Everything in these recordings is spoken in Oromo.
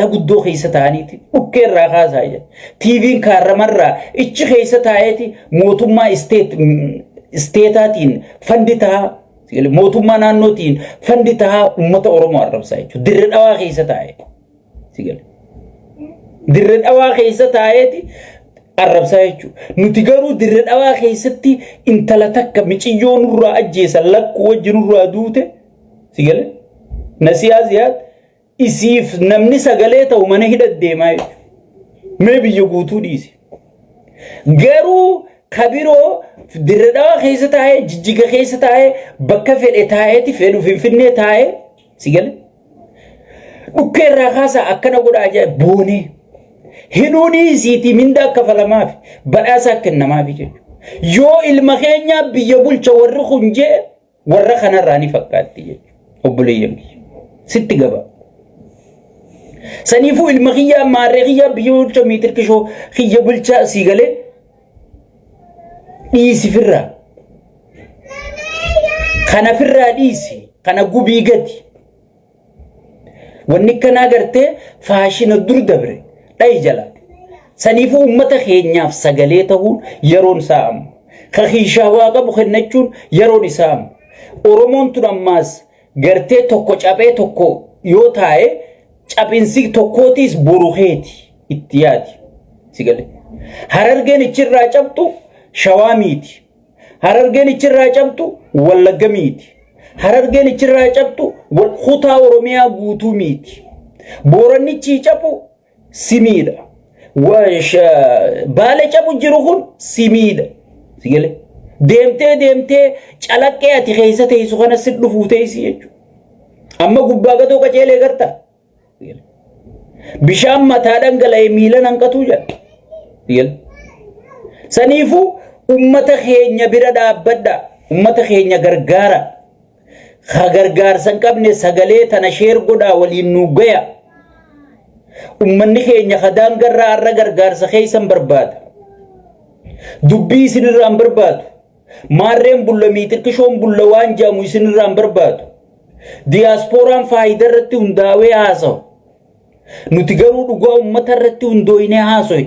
guddoo keessa ta'aniiti dhukkee irraa kaasaa jira TV'n kaarramarraa ichi keessa taa'eeti mootummaa isteetaatiin fanditaa mootummaa naannootiin fanditaa ummata Oromoo arrabsaa jechuudha dirree dhawaa keessa taa'e dirree dhawaa keessa taa'eeti arrabsaa jechuudha nuti garuu dirree dhawaa keessatti intala takka miciyyoo nurraa ajjeesan lakkuu wajji nurraa duute sigale nasiyaasiyaat isiif namni sagalee ta'u mana hidhaddeemaa mee biyya guutuu dhiisi garuu kabiroo dirree dhawaa keessa taa'ee jijjiga keessa taa'ee bakka fedhe taa'eeti fedhu finfinnee taa'ee sigale dhukkee irraa kaasaa akkana godhaa ajaa'iba boonee hidhuunii isiitii mindaa kafalamaaf badhaasa kennamaaf jechuudha yoo ilma keenyaa biyya bulcha warri hunjee warra kanarraa ni fakkaatti jechuudha obboleeyyan sitti gaba saniifuu ilma kiyyaa maarree kiyyaa biyya bulcha miitirkishoo kiyya bulchaa sii galee dhiisi firraa kana firraa dhiisi kana gubii gadi wanni kanaa gartee faashina dur dabre dhayi jala saniifuu ummata keenyaaf sagalee ta'uun yeroon sa'amu ka hiishaawaa qabu kennachuun yeroon isaamu Oromoon tun ammaas gartee tokko cabee tokko yoo taa'e cabinsi tokkootis buruheeti itti yaadi sigale Harargeen ichirraa cabtu Shawaamiiti Harargeen ichirraa cabtu Wallagga miiti Harargeen ichirraa cabtu kutaa Oromiyaa guutuu miiti Boorannichi cabu Simiidha Baale cabu jiru kun Simiidha sigale deemtee calaqqee ati keessa teessu kana si dhufuu teessi jechuudha amma gubbaa gatoo qaceelee garta bishaan mataa dhangala'ee miila hanqatuu jedha saniifuu ummata keenya bira dhaabbadha ummata keenya gargaara ha gargaarsan qabne sagalee tana sheer godhaa waliin nu gaya ummanni keenya hadaan garraa arra gargaarsa keessan barbaada dubbii isinirraan barbaadu maarreen bulla miitirkishoon bulla waan jaamu isinirraan barbaadu diyaaspooraan faayidaa irratti hundaa'ee haasawu nuti garuu dhugaa ummata irratti hundooyinee haasoy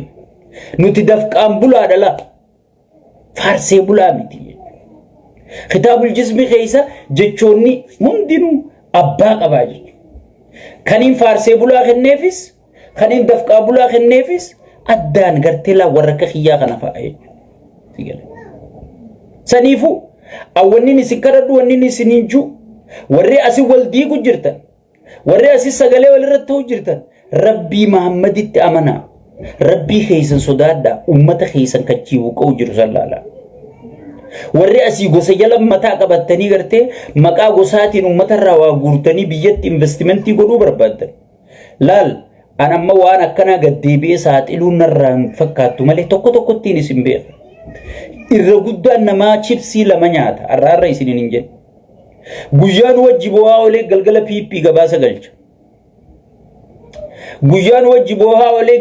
nuti dafqaan bulaa dhala faarsee bulaa miti kitaabul jismi keessa jechoonni hundinuu abbaa qabaa jechuudha kaniin faarsee bulaa kenneefis kaniin dafqaa bulaa kenneefis addaan gartee laa warra kiyyaa kana fa'a jechuudha saniifuu awwannin isin kadhadhu wannin isin hinju warri asii wal diigu jirtan warri asii sagalee walirratti ta'u jirtan rabbii Muhammaditti amanaa rabbii keessan sodaadhaa ummata keessan kachiibu qa'u jiru sallaala warri asii gosa jala mataa qabattanii gartee maqaa gosaatiin ummata irraa waa guurtanii biyyatti investimentii godhuu barbaaddan laal anamma waan akkanaa gaddeebi'ee saaxiluun narraa fakkaattu malee tokkottiin isin beeka irra guddaan namaa chipsii lama nyaata arraarra isiniin hin jedhu guyyaan wajji bo'aa olee galgala piippii gabaasa galcha guyyaan wajji bo'aa olee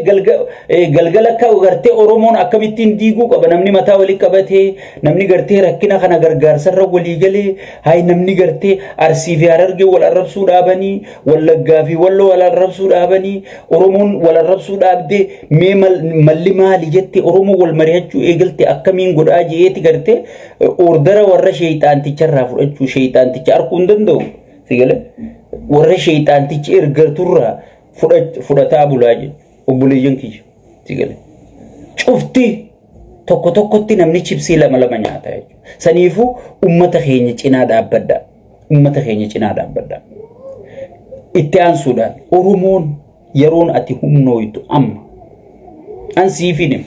galgala akka gartee Oromoon akkamittiin diiguu qaba namni mataa walii qabatee namni gartee rakkina kana gargaarsarra walii galee hay namni gartee Arsii fi Harargee wal arrabsuu dhaabanii Wallaggaa fi Walloo wal arrabsuu dhaabanii Oromoon wal arrabsuu dhaabdee mee malli maali jettee Oromoo wal mari'achuu eegalte akkamiin godhaa jeeti gartee ordara warra sheeyxaanticharraa fudhachuu sheeyxaanticha arkuu hin danda'u sigale warra sheeyxaanticha ergaturraa fudhataa bulaa jechuudha obboleeyyan kiyya sigale cufti tokkotti namni chipsii lama nyaata jechuudha saniifuu ummata keenya cinaa dhaabbadha itti aansuudhaan Oromoon yeroon ati humnooytu amma ansiifine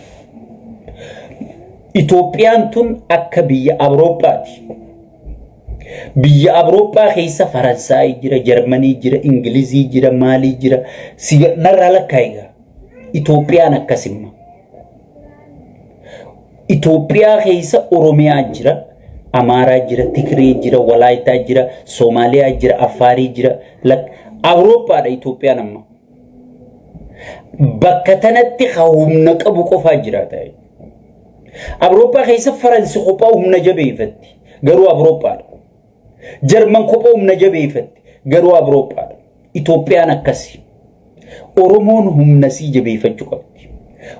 Itoophiyaan tun akka biyya Awurooppaati biyya Awurooppaa keessa Faransaay jira Jarmanii jira Ingilizii jira Maalii jira narraa lakkaayiga Itoophiyaan akkasimma Itoophiyaa keessa Oromiyaa jira Amaaraa jira Tigree jira Walaayitaa jira Soomaaliyaa jira Affaarii jira Awurooppaadha Itoophiyaan amma bakka tanatti humna qabu qofaa jiraata Awurooppaa keessa Faransi qophaa humna jabeeffatti garuu Awurooppaadha Jarman kophaa humna jabeeffatti garuu Awurooppaadha Itoophiyaan akkasi Oromoon humna sii jabeeffachuu qabdi.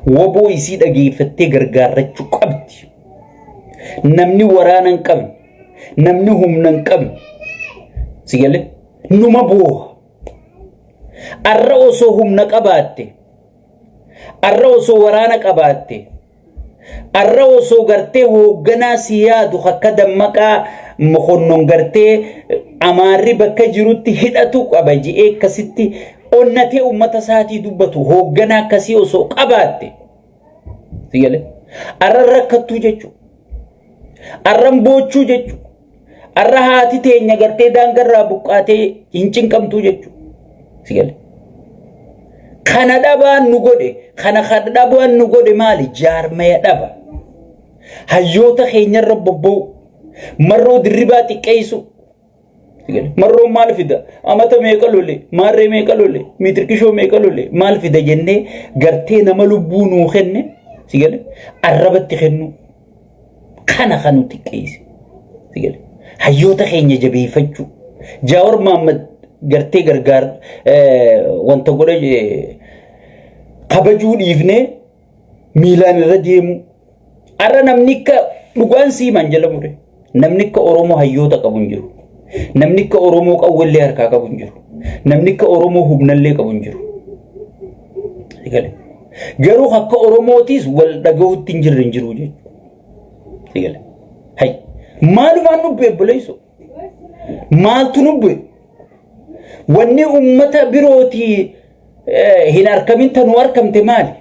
Woboo isii dhageeffattee gargaarrachuu qabdi. Namni waraana hin qabne, namni humna hin qabne si galee numa booha. Arra osoo humna qabaatte, arra osoo waraana qabaatte, arra osoo gartee hoogganaa si yaadu akka dammaqaa mokonnon gartee amaarri bakka jirutti hidhatu qaba ji'ee akkasitti onnatee ummata isaatii dubbatu hoogganaa akkasii osoo qabaatte si galee arra rakkattuu jechuudha. Arran boochuu jechuudha. Arra haati teenya gartee daangarraa buqqaatee hin cinqamtuu jechuudha. Si galee. Kana dhabaan nu godhe, kana dhabaan nu godhe maali? Jaarmaya dhaba. Hayyoota keenyarra bobba'u. Marroo dirribaa xiqqeessu. Si galee. Marroo maal fida? Amata meeqa lole? Maarree meeqa lole? Miitirkishoo meeqa lole? Maal fida jennee gartee nama lubbuu nuu kenne. Si galee. Arrabatti kennu. Kana kanuti xiqqeesse. Si galee. Hayyoota keenya jabeeffachuu. Jaawar Muhammad gartee gargaar wanta godhe kabajuu dhiifnee miilaan irra deemu. Arra namni akka dhugaan siiman jala mure. Namni akka Oromoo hayyoota qabu hin jiru. Namni akka Oromoo qawwallee harkaa qabu hin jiru. Namni akka Oromoo humnallee qabu hin jiru. Si galee. Garuu akka Oromootis wal dhaga'uutti hin jirre hin jiru jechuudha. Si galee. Hay. Maalumaan nubbee buleessu. Maaltu nubbee? Wanni ummata birootii hin arkamin tanu arkamte maali?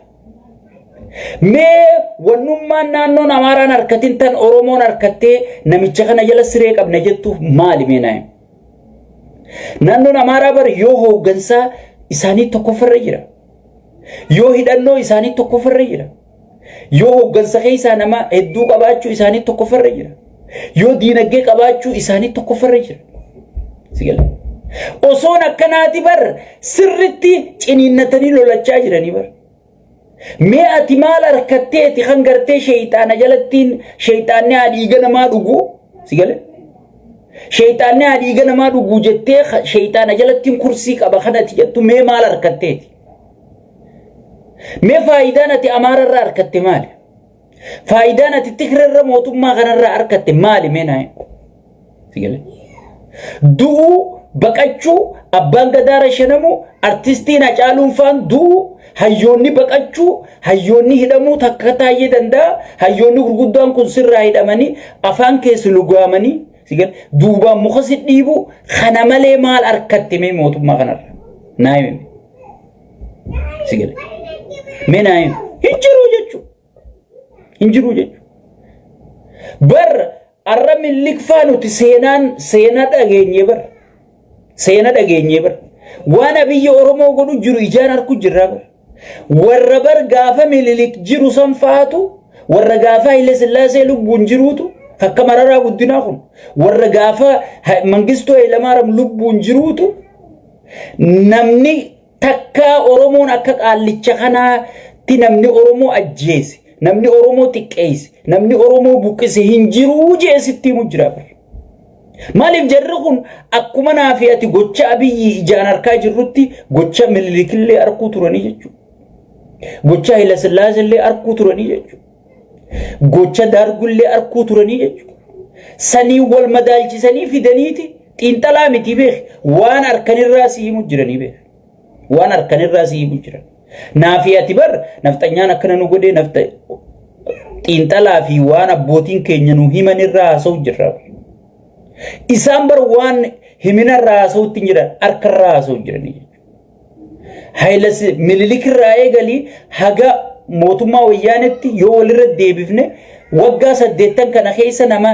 Mee wannummaan naannoon Amaaraan harkatin tan Oromoon harkattee namicha kana jala siree qabna jettuuf maali meenaa? Naannoon Amaaraa bar yoo hooggansaa isaanii tokkoffarra jira. Yoo hidhannoo isaanii tokkoffarra jira. Yoo hooggansa keessaa nama hedduu qabaachuu isaanii tokkoffarra jira. Yoo diinagdee qabaachuu isaanii tokkoffarra jira. Si galee. Osoon akkanaati bar sirritti ciniinnatanii lolachaa jiranii bar. Mee ati maal harkatteeti kan gartee sheeyxaana jalattiin sheeyxaanni dhiiga namaa dhuguu? Si galee. Sheeyxaanni dhiiga namaa dhuguu jettee sheeyxaana jalattiin kursii qaba kanati jettu mee maal harkatteeti? Mee faayidaan ati Amaararraa harkatte maali? Faayidaan ati Tigrarra mootummaa kanarraa harkatte maali meenaa? Si galee. Du'uu baqachuu abbaan gadaara shanamu artistiin Hacaaluun faan du'uu hayyoonni baqachuu hayyoonni hidhamuu takka taa'ee danda'a hayyoonni gurguddaan kun sirraa hidhamanii afaan keessa lugaamanii si galee duubaan muka si dhiibu kana malee maal harkatte mee mootummaa kanarra naayime si galee mee naayime hin jiru jechuudha bar arra millikfaa nuti seenaa dhageenye bar seena dhageenye bar waan abiyyi Oromoo godhu jiru ijaan harku jirra bar warra bar gaafa mililik jiru sanfaatu warra gaafa Haile Sillaasee lubbuun jiruutu akka Mararaa Guddinaa kun warra gaafa Mangistuu Hayilamaariyaam lubbuun jiruutu namni takka Oromoon akka qaallicha kanaatti namni Oromoo ajjeese namni Oromoo xiqqeesse namni Oromoo buqqise hin jiru jeesitti himu jira bar. Maaliif jarri kun akkuma naafi ati gocha abiyyi ijaan harkaa jirrutti gocha mililikillee arkuu turanii jechuudha. Gocha Haile Sillaaseellee arkuu turanii jechuudha. Gocha Daargullee arkuu turanii jechuudha. Sanii wal madaalchisanii fidaniiti xiinxalaa miti beek waan harkanirraa si himu jiranii beek. Waan harkanirraa si himu jiran. Naafi ati bar nafxanyaan akkana nu godhee nafta xiinxalaa fi waan abbootiin keenya nu himanirraa haasa'u jirra. Isaan bar waan himinarraa haasa'utti jiran harkarraa haasa'u jiranii. Haile Mililikirraa eegalii haga mootummaa wayyaanetti yoo walirra deebifne waggaa 8 kana keessa nama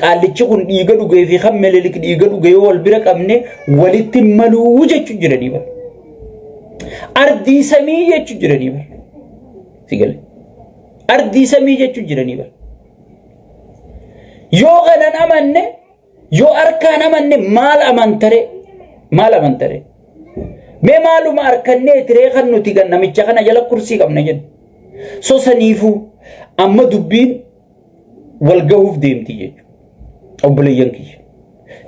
qaallichi kun dhiiga dhugee fi kan Mililik dhiiga dhugee yoo wal bira qabne walitti maluu jechuu jiranii bar. Ardii samii jechuu jiranii bar. Si galee. Ardii samii jechuu jiranii bar. Yoo kanan amanne yoo harkaan amanne maal amantare mee maaluma harkannee tiree kan nuti gan namicha kana jala kursii qabna jenna so saniifuu amma dubbiin wal gahuuf deemti jechuudha obboleeyyan kiyya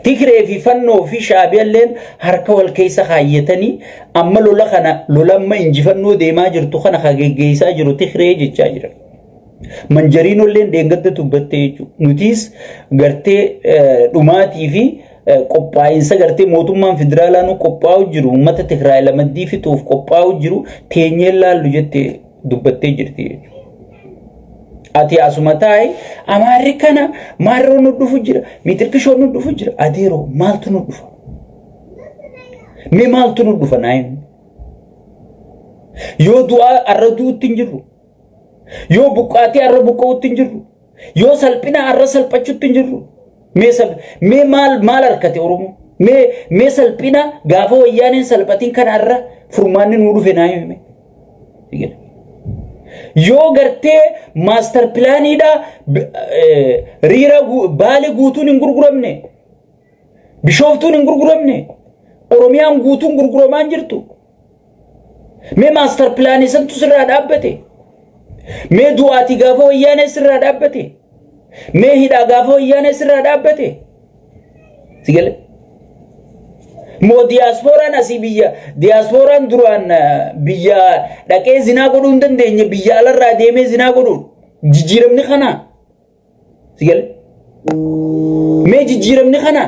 تكري في فنو في شعبي اللين هركو الكيسة خايتني أما لولا خنا لولا ما إنجي فنو دي ما جرتو خنا خايسة جرو تكري جيجاجر منجرينو اللين دينغد تبتيجو نوتيس غرتي دوماتي في قبائنسا غرتي موتومان فدرالانو قباو جرو متا تكراي لمدي في توف قباو جرو تينيلا لجتي دبتي جرتي ati asumatai amarikana marro no dufujira mitirkisho no dufujira adiro maltu no dufa me maltu no dufa naim yo dua aradu tinjiru yo bukati arabuko tinjiru yo salpina arra salpachu tinjiru me mal arkati oromo me salpina gafo yanen salpatin kan arra furmanin no dufe naim me sigel yo garte master plan ida rira bali gutun ingurguramne bishoftun ingurguramne oromiyam gutun ingurguraman jirtu me master plan isantu sirra dabbate me duati gafo yane sirra dabbate me hida gafo yane sirra dabbate sigale mo diaspora nasibiya diaspora duran biya dake zina godun dandenya biya alarra deme zina godun jijiramni khana sigal me jijiramni khana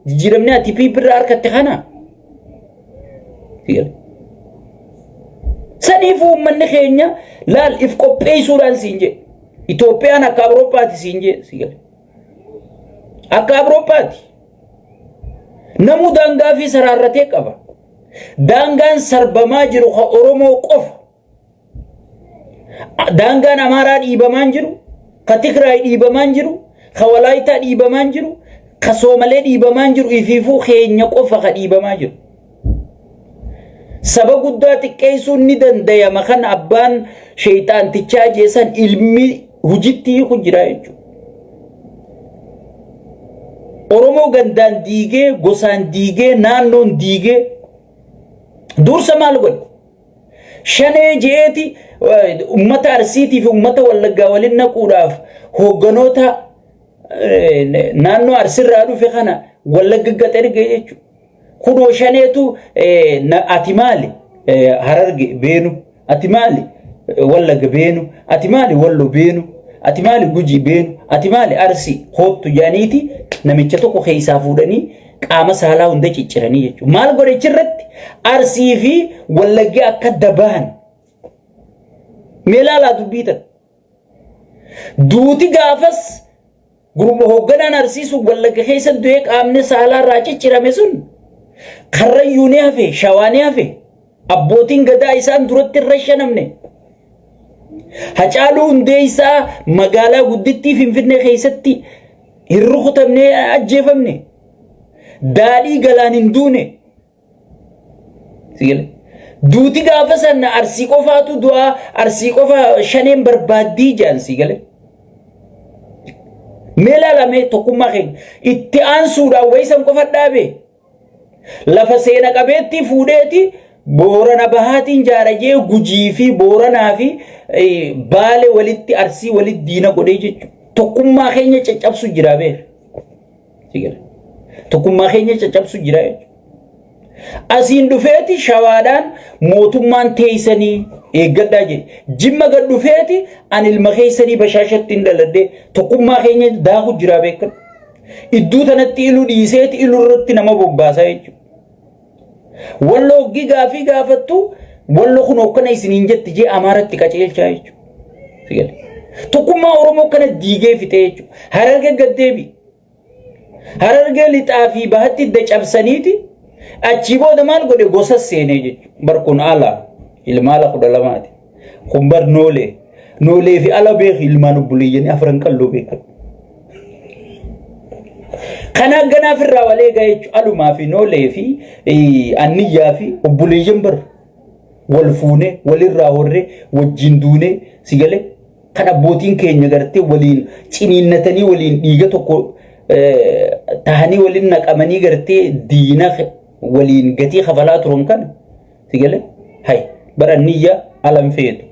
jijiramni atipi birar katte khana sigal sanifu man khenya lal ifko peysuran sinje Ethiopia na kabropati sinje sigal akabropati namu danga fi sararate qaba dangan sarbama jiru kha oromo qof dangan amara dibaman jiru ka tigray dibaman jiru ka walaita dibaman jiru ka somale dibaman jiru ififu khenya qofa ka dibaman jiru sababu dati kaysu ni dandaya makan abban shaytan tichaje san ilmi hujitti khujira yechu oromo gandan dige gosan dige nanon dige dursa malgon shane jeeti ummata arsiti fi ummata wallaga walinna qudaf hoganota nanno arsirra du fi khana wallaga gaterge jechu kudo shanetu atimali hararge benu atimali wallaga benu atimali wallo benu atimali guji benu atimali arsi khottu janiti namicha tokko khaysa fudani qaama sala hunda ciccirani jechu mal gore cirratti arsi fi wallagi akka daban melala dubitan duuti gafas guruba hogganan arsi su wallagi khaysa duye qaamne sala ra ciccirame sun kharrayune hafe shawani hafe abbotin gada isan duratti rashanamne hacalu hundeeysa magala gudditti finfinne khaysatti hirruqtamne ajjefamne daadii galaan hin duune sigale duuti gaafasan arsi qofaatu du'a arsi qofa shaneen barbaaddii jaan sigale meelalame tokkummaa keenya itti aansuudhaan waysan qofa dhaabe lafa seena qabeetti fuudheeti boorana bahaatiin jaarajee gujii fi booranaa fi baale walitti arsii walitti diina godhee jechuudha tokkummaa keenya caccabsu jira beer sigale tokkummaa keenya caccabsu jira asiin dhufeeti shawaadhaan mootummaan teeysanii eeggadhaa jedhe jimma gad dhufeeti an ilma keeysanii bashaashatti hin daladde tokkummaa keenya daaku jira beekan idduu tanatti ilu dhiiseeti ilu irratti nama bobbaasaa jechuudha wallo gigaa fi gaafattu wallo kun hokkana isiniin jetti jee amaaratti qaceelchaa jechuudha sigale tokkummaa oromoo kana diigee fitee jechuudha hararge gaddeebi hararge lixaa fi bahatti dacabsaniiti achi booda maal godhe gosa seenee jechuudha barkun ala ilmaala 12 kun bar noolee fi ala beeki ilmaan obboleeyyan afran qalloo beekan kana ganaa firraa walee gaa jechuudha alumaa fi noolee fi anniyyaa fi obboleeyyan bar wal fuune walirraa horre wajjin duune sigale kan abbootiin keenya gartee waliin ciniinnatanii waliin dhiiga tokko tahanii waliin naqamanii gartee diina waliin gatii kafalaa turan kana sigale hay bar anniyya alam feetu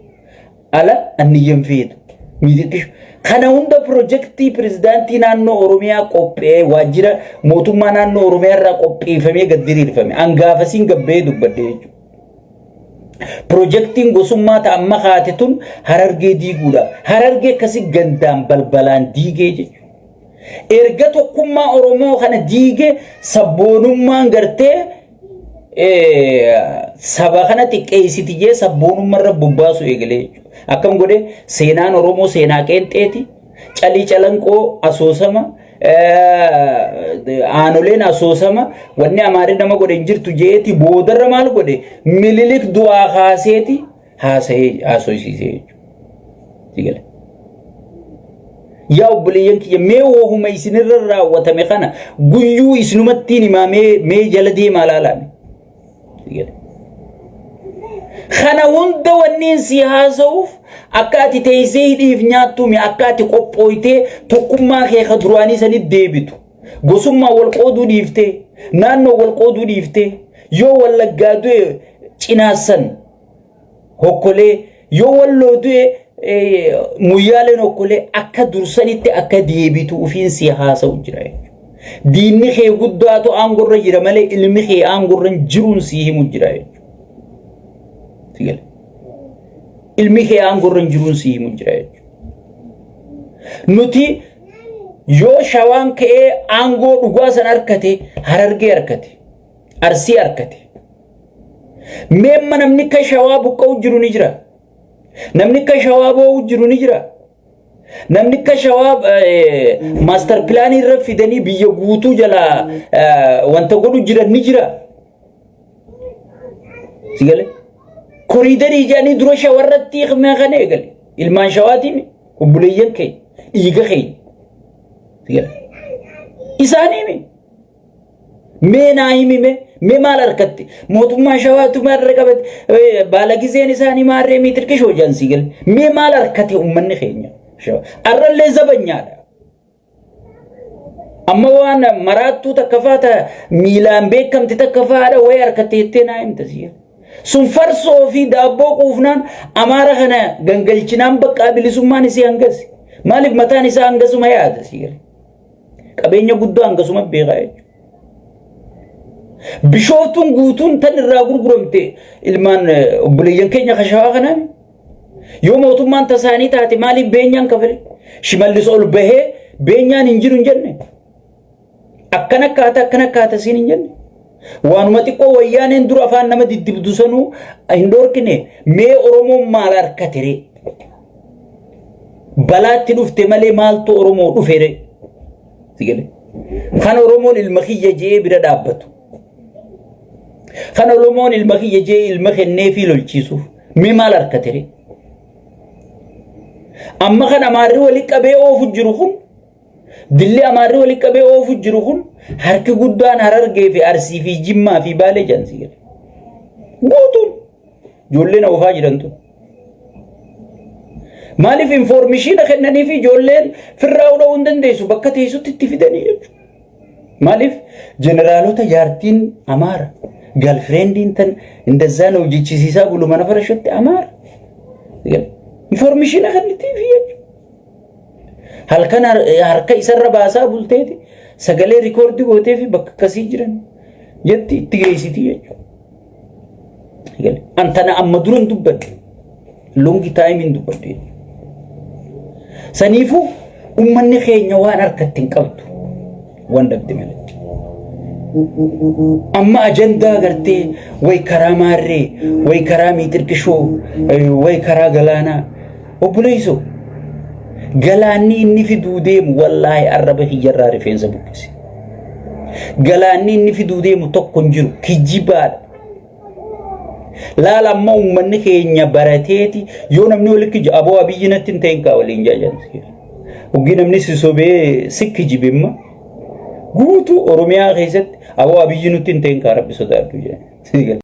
ala anniyyan feetu miitirkishu kana hunda projektii pirezidaantii naannoo Oromiyaa qophee waajjira mootummaa naannoo Oromiyaa irraa qopheeffamee gaddiriirfame angaafasiin gabbee dubbadde jechuudha. Projektiin gosummaa ta'amma kaatitun Harargee diiguudha. Harargee akkasi gandaan balbalaan diigee jechuudha. Erga tokkummaa Oromoo kana diigee sabboonummaan gartee saba kana xiqqeessitiyee sabboonummaarra bobbaasu eegalee akkam godhe seenaan Oromoo seenaa qeenxeeti calii calanqoo asoosama aanoleen asoosama wanni amaaree nama godhe hin jirtu jeeti boodarra maal godhe Minilik du'aa kaaseeti haasa'ee haasoysiisee jechuudha. Yaa obboleeyyan kiyya mee wohuma isinirra raawwatame kana guyyuu isinumattiin himaa mee jala deemaa laalaan. Kana hunda wanniin si haasa'uuf akka ati teessee hidhiif nyaattuumi akka ati qophooytee tokkummaa kee ka duraanii sanitti deebitu gosummaa wal qooduu dhiiftee naannoo wal qooduu dhiiftee yoo wallaggaa du'e cinaassan hokkolee yoo walloo du'e muyyaaleen hokkolee akka dursanitti akka deebitu ufiin si haasa'u jira. Diinni kee guddaatu aangorra jira malee ilmi kee aangorra jiruun si himu jira. Ilmi kee aangorra jiruun si himu jira. Nuti yoo shawaan kee aangoo dhugaa san harkate Harargee harkate Arsii harkate meemma namni ka shawaa buqqa'u jiru ni jira. Namni ka shawaa boo'u jiru ni jira. Namni ka shawaa master plan irra fidanii biyya guutuu jala wanta godhu jiran ni jira. Sigale koriidarii jaanii dura shawarratti hiikmee kana eegale ilmaan shawaatiin obboleeyyan kee dhiiga kee sigale isaanii mee naa himime mee maal harkatti mootummaa shawaatu maarra qabate baala gizeen isaanii maarree miitirkishoo jaan sigale mee maal harkate ummanni keenya arrallee zabanyaadha. Amma waan maraattuu takka faata miilaan beekamte takka faadha way harkate jettee naa himta sigale. Sun farsoo fi daabboo quufnaan amaara kana gangalchinaan bakka bilisummaan isii hangasi. Maaliif mataan isaa hangasuma yaada sigale. Qabeenya guddaa hangasuma beekaa jechuudha. Bishooftuun guutuun tan irraa gurguramte ilmaan obboleeyyan keenya kashawaa kanaan yoo mootummaan tasaanii taate maaliif beenyaan kafale Shimallis ol bahee beenyaan hin jiru hin jenne akkana kaata siin hin jenne waanuma xiqqoo wayyaaneen dura afaan nama diddibdu sanuu hin dhorkine mee Oromoon maal harkatere balaatti dhufte malee maaltu Oromoo dhufere sigale kan Oromoon ilma kiyya jee bira dhaabbatu kan Oromoon ilma kiyya jee ilma kennee fi lolchiisuuf mee maal harkatere amma kan amaarri wali qabee oofu jiru kun dilli amaarri wali qabee oofu jiru kun harki guddaan Harargee fi Arsii fi Jimmaa fi Baalee jansi gale guutuun ijoolleen oofaa jirantu maaliif information kennanii fi ijoolleen firraa dha'uu hin dandeessu bakka teessutti itti fidanii jechuudha. Maaliif jeneraalota jaartiin Amaara girlfriendiin tan indazaa na hojjechiisiisaa bulu mana farashatti Amaara information kennitiif jechuudha. Halkan harka isarra baasaa bulteeti sagalee rikoordii gootee fi bakka akkasii jiran jetti itti geessiti jechuudha. Antana amma duran dubbadde longi taayimiin dubbadde. Saniifu ummanni keenya waan harkatti hin qabdu waan dhabde malee. Amma ajandaa gartee way karaa maarree way karaa miitirkishoo way karaa galaanaa obboleessoo galaanni inni fiduu deemu wallaahi arraba hiyyarraa rifeensa buqqise. Galaanni inni fiduu deemu tokko hin jiru kijibaadha. Laala amma ummanni keenya barateeti yoo namni walitti aboo abiyyinatti hin ta'in kaa waliin jaajansi. Ugi namni si sobee sikki jibimma guutuu Oromiyaa keessatti aboo abiyyinutti hin ta'in kaa rabbi sodaadhu jedhe.